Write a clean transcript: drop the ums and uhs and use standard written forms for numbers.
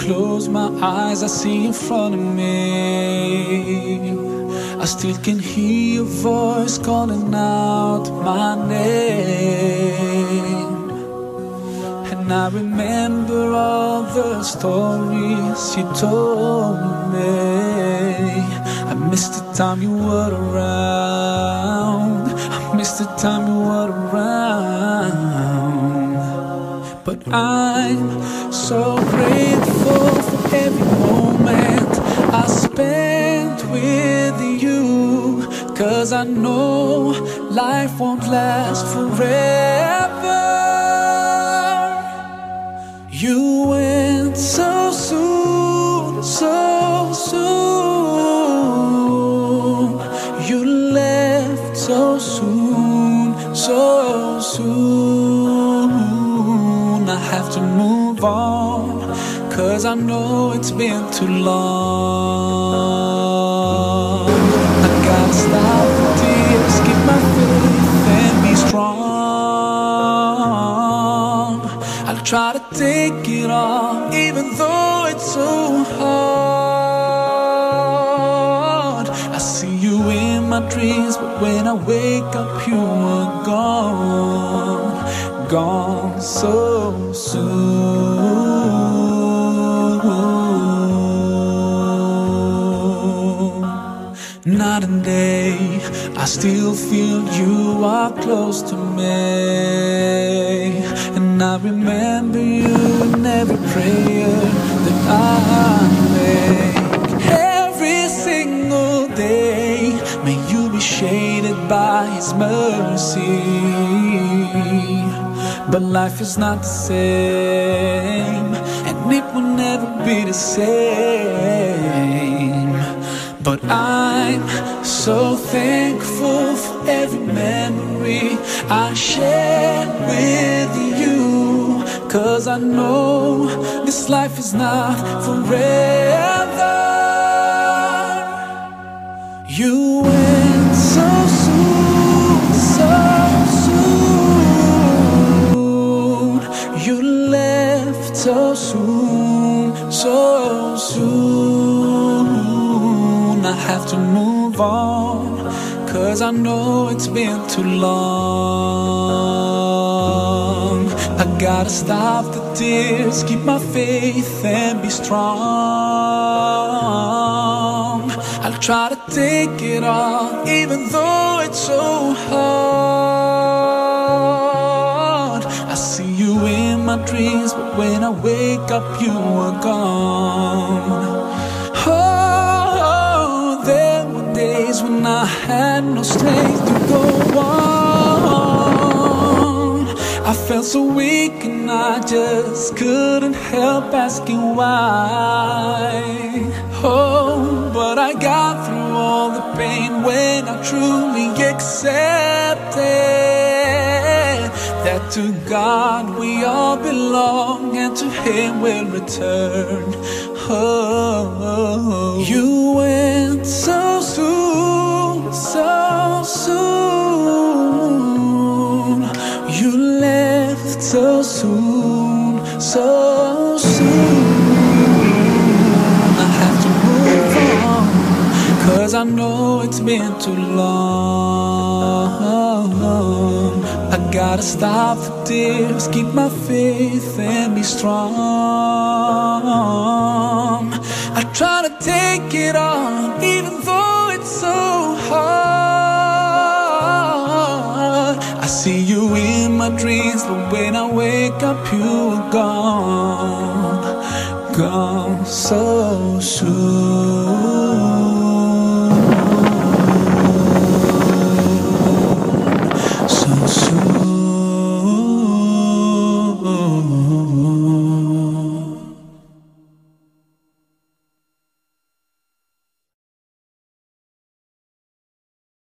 close my eyes, I see in front of me. I still can hear your voice calling out my name. And I remember all the stories you told me. I miss the time you were around. I miss the time you were around. But I'm so grateful for every moment I spent with you, 'cause I know life won't last forever. You went so soon, so soon. You left so soon, so soon. I have to move on, 'cause I know it's been too long. I gotta stop the tears, keep my faith and be strong. I'll try to take it on, even though it's so hard. I see you in my dreams, but when I wake up you are gone. Gone so soon. Night and day, I still feel you are close to me. And I remember you in every prayer that I make. Every single day, may you be shaded by His mercy. But life is not the same, and it will never be the same. But I'm so thankful for every memory I shared with you, 'cause I know this life is not forever. You went so soon, so soon. You left so soon, so soon. I have to move on, 'cause I know it's been too long. I gotta stop the tears, keep my faith and be strong. I'll try to take it on, even though it's so hard. I see you in my dreams, but when I wake up you are gone. Oh, there were days when I had no strength to go on. I felt so weak and I just couldn't help asking why. Oh, but I got through all the pain when I truly accepted that to God we all belong, and to Him we'll return. Oh, you went so soon, so soon. You left so soon, so soon. I have to move on, 'cause I know it's been too long. I gotta stop the tears, keep my faith and be strong. I try to take it on, even though it's so hard. I see you in my dreams, but when I wake up you are gone. Gone so soon.